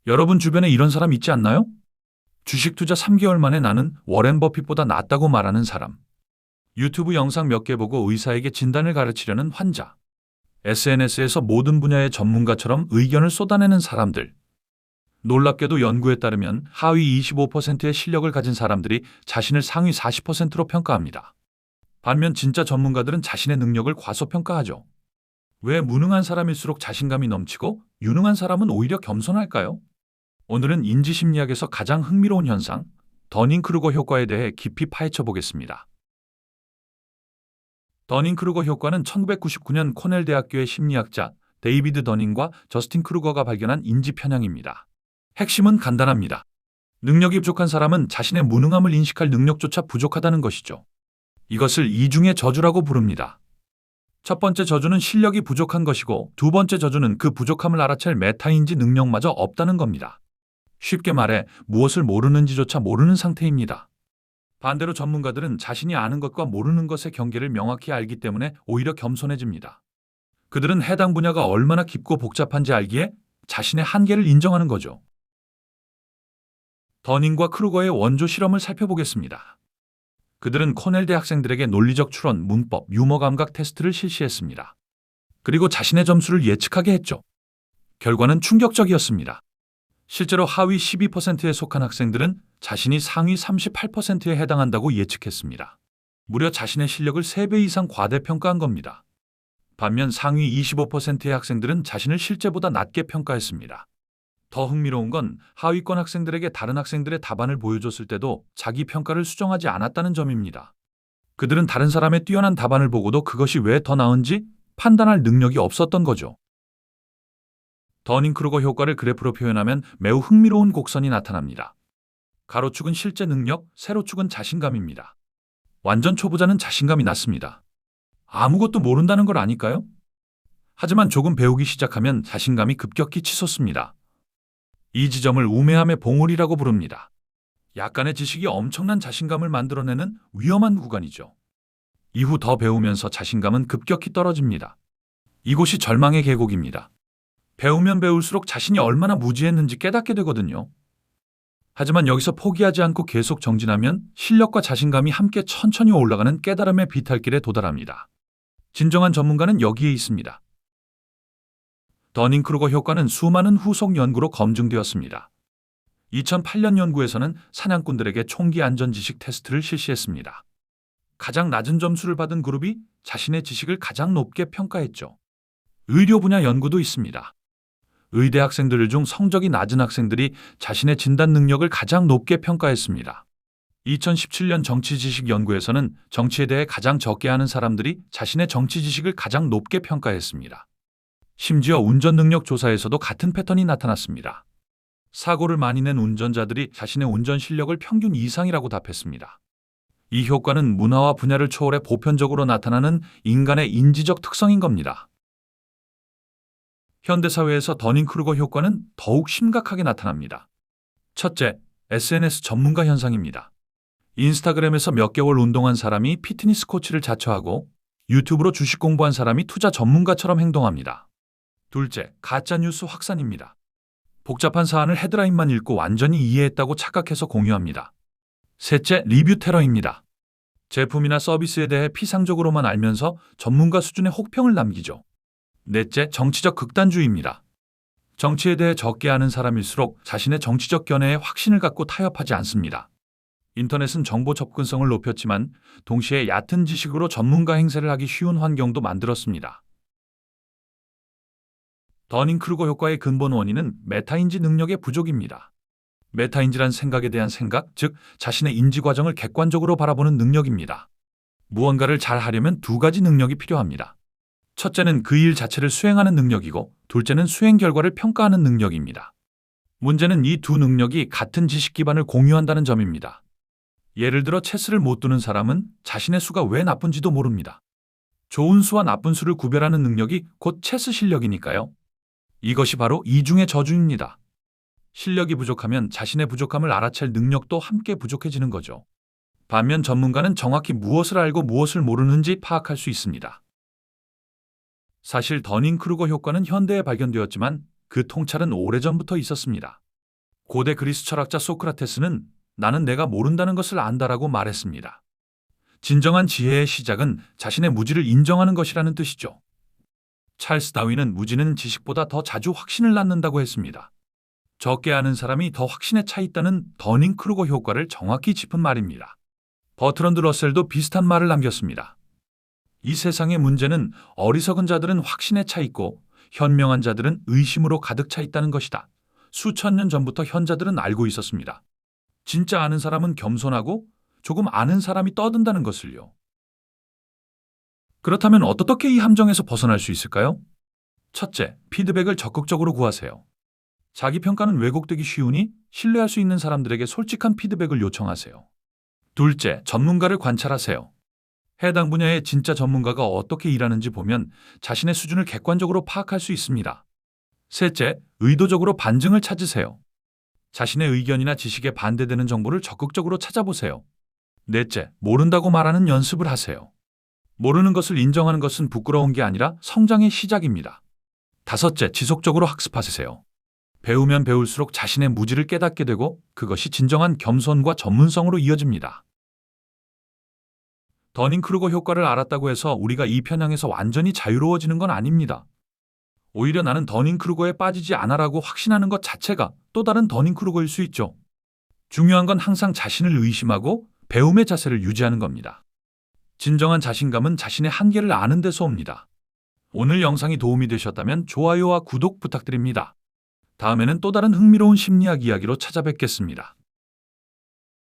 여러분 주변에 이런 사람 있지 않나요? 주식 투자 3개월 만에 나는 워렌 버핏보다 낫다고 말하는 사람. 유튜브 영상 몇 개 보고 의사에게 진단을 가르치려는 환자. SNS에서 모든 분야의 전문가처럼 의견을 쏟아내는 사람들. 놀랍게도 연구에 따르면 하위 25%의 실력을 가진 사람들이 자신을 상위 40%로 평가합니다. 반면 진짜 전문가들은 자신의 능력을 과소평가하죠. 왜 무능한 사람일수록 자신감이 넘치고 유능한 사람은 오히려 겸손할까요? 오늘은 인지심리학에서 가장 흥미로운 현상, 더닝크루거 효과에 대해 깊이 파헤쳐 보겠습니다. 더닝크루거 효과는 1999년 코넬 대학교의 심리학자 데이비드 더닝과 저스틴 크루거가 발견한 인지 편향입니다. 핵심은 간단합니다. 능력이 부족한 사람은 자신의 무능함을 인식할 능력조차 부족하다는 것이죠. 이것을 이중의 저주라고 부릅니다. 첫 번째 저주는 실력이 부족한 것이고 두 번째 저주는 그 부족함을 알아챌 메타인지 능력마저 없다는 겁니다. 쉽게 말해 무엇을 모르는지조차 모르는 상태입니다. 반대로 전문가들은 자신이 아는 것과 모르는 것의 경계를 명확히 알기 때문에 오히려 겸손해집니다. 그들은 해당 분야가 얼마나 깊고 복잡한지 알기에 자신의 한계를 인정하는 거죠. 더닝과 크루거의 원조 실험을 살펴보겠습니다. 그들은 코넬 대학생들에게 논리적 추론, 문법, 유머 감각 테스트를 실시했습니다. 그리고 자신의 점수를 예측하게 했죠. 결과는 충격적이었습니다. 실제로 하위 12%에 속한 학생들은 자신이 상위 38%에 해당한다고 예측했습니다. 무려 자신의 실력을 3배 이상 과대평가한 겁니다. 반면 상위 25%의 학생들은 자신을 실제보다 낮게 평가했습니다. 더 흥미로운 건 하위권 학생들에게 다른 학생들의 답안을 보여줬을 때도 자기 평가를 수정하지 않았다는 점입니다. 그들은 다른 사람의 뛰어난 답안을 보고도 그것이 왜 더 나은지 판단할 능력이 없었던 거죠. 더닝크루거 효과를 그래프로 표현하면 매우 흥미로운 곡선이 나타납니다. 가로축은 실제 능력, 세로축은 자신감입니다. 완전 초보자는 자신감이 낮습니다. 아무것도 모른다는 걸 아니까요? 하지만 조금 배우기 시작하면 자신감이 급격히 치솟습니다. 이 지점을 우매함의 봉우리라고 부릅니다. 약간의 지식이 엄청난 자신감을 만들어내는 위험한 구간이죠. 이후 더 배우면서 자신감은 급격히 떨어집니다. 이곳이 절망의 계곡입니다. 배우면 배울수록 자신이 얼마나 무지했는지 깨닫게 되거든요. 하지만 여기서 포기하지 않고 계속 정진하면 실력과 자신감이 함께 천천히 올라가는 깨달음의 비탈길에 도달합니다. 진정한 전문가는 여기에 있습니다. 더닝크루거 효과는 수많은 후속 연구로 검증되었습니다. 2008년 연구에서는 사냥꾼들에게 총기 안전 지식 테스트를 실시했습니다. 가장 낮은 점수를 받은 그룹이 자신의 지식을 가장 높게 평가했죠. 의료 분야 연구도 있습니다. 의대 학생들 중 성적이 낮은 학생들이 자신의 진단 능력을 가장 높게 평가했습니다. 2017년 정치 지식 연구에서는 정치에 대해 가장 적게 아는 사람들이 자신의 정치 지식을 가장 높게 평가했습니다. 심지어 운전 능력 조사에서도 같은 패턴이 나타났습니다. 사고를 많이 낸 운전자들이 자신의 운전 실력을 평균 이상이라고 답했습니다. 이 효과는 문화와 분야를 초월해 보편적으로 나타나는 인간의 인지적 특성인 겁니다. 현대사회에서 더닝크루거 효과는 더욱 심각하게 나타납니다. 첫째, SNS 전문가 현상입니다. 인스타그램에서 몇 개월 운동한 사람이 피트니스 코치를 자처하고 유튜브로 주식 공부한 사람이 투자 전문가처럼 행동합니다. 둘째, 가짜뉴스 확산입니다. 복잡한 사안을 헤드라인만 읽고 완전히 이해했다고 착각해서 공유합니다. 셋째, 리뷰 테러입니다. 제품이나 서비스에 대해 피상적으로만 알면서 전문가 수준의 혹평을 남기죠. 넷째, 정치적 극단주의입니다. 정치에 대해 적게 아는 사람일수록 자신의 정치적 견해에 확신을 갖고 타협하지 않습니다. 인터넷은 정보 접근성을 높였지만 동시에 얕은 지식으로 전문가 행세를 하기 쉬운 환경도 만들었습니다. 더닝크루거 효과의 근본 원인은 메타인지 능력의 부족입니다. 메타인지란 생각에 대한 생각, 즉 자신의 인지 과정을 객관적으로 바라보는 능력입니다. 무언가를 잘 하려면 두 가지 능력이 필요합니다. 첫째는 그 일 자체를 수행하는 능력이고 둘째는 수행 결과를 평가하는 능력입니다. 문제는 이 두 능력이 같은 지식 기반을 공유한다는 점입니다. 예를 들어 체스를 못 두는 사람은 자신의 수가 왜 나쁜지도 모릅니다. 좋은 수와 나쁜 수를 구별하는 능력이 곧 체스 실력이니까요. 이것이 바로 이중의 저주입니다. 실력이 부족하면 자신의 부족함을 알아챌 능력도 함께 부족해지는 거죠. 반면 전문가는 정확히 무엇을 알고 무엇을 모르는지 파악할 수 있습니다. 사실 더닝크루거 효과는 현대에 발견되었지만 그 통찰은 오래전부터 있었습니다. 고대 그리스 철학자 소크라테스는 나는 내가 모른다는 것을 안다라고 말했습니다. 진정한 지혜의 시작은 자신의 무지를 인정하는 것이라는 뜻이죠. 찰스 다윈은 무지는 지식보다 더 자주 확신을 낳는다고 했습니다. 적게 아는 사람이 더 확신에 차 있다는 더닝크루거 효과를 정확히 짚은 말입니다. 버트런드 러셀도 비슷한 말을 남겼습니다. 이 세상의 문제는 어리석은 자들은 확신에 차 있고 현명한 자들은 의심으로 가득 차 있다는 것이다. 수천 년 전부터 현자들은 알고 있었습니다. 진짜 아는 사람은 겸손하고 조금 아는 사람이 떠든다는 것을요. 그렇다면 어떻게 이 함정에서 벗어날 수 있을까요? 첫째, 피드백을 적극적으로 구하세요. 자기 평가는 왜곡되기 쉬우니 신뢰할 수 있는 사람들에게 솔직한 피드백을 요청하세요. 둘째, 전문가를 관찰하세요. 해당 분야의 진짜 전문가가 어떻게 일하는지 보면 자신의 수준을 객관적으로 파악할 수 있습니다. 셋째, 의도적으로 반증을 찾으세요. 자신의 의견이나 지식에 반대되는 정보를 적극적으로 찾아보세요. 넷째, 모른다고 말하는 연습을 하세요. 모르는 것을 인정하는 것은 부끄러운 게 아니라 성장의 시작입니다. 다섯째, 지속적으로 학습하세요. 배우면 배울수록 자신의 무지를 깨닫게 되고 그것이 진정한 겸손과 전문성으로 이어집니다. 더닝크루거 효과를 알았다고 해서 우리가 이 편향에서 완전히 자유로워지는 건 아닙니다. 오히려 나는 더닝크루거에 빠지지 않아라고 확신하는 것 자체가 또 다른 더닝크루거일 수 있죠. 중요한 건 항상 자신을 의심하고 배움의 자세를 유지하는 겁니다. 진정한 자신감은 자신의 한계를 아는 데서 옵니다. 오늘 영상이 도움이 되셨다면 좋아요와 구독 부탁드립니다. 다음에는 또 다른 흥미로운 심리학 이야기로 찾아뵙겠습니다.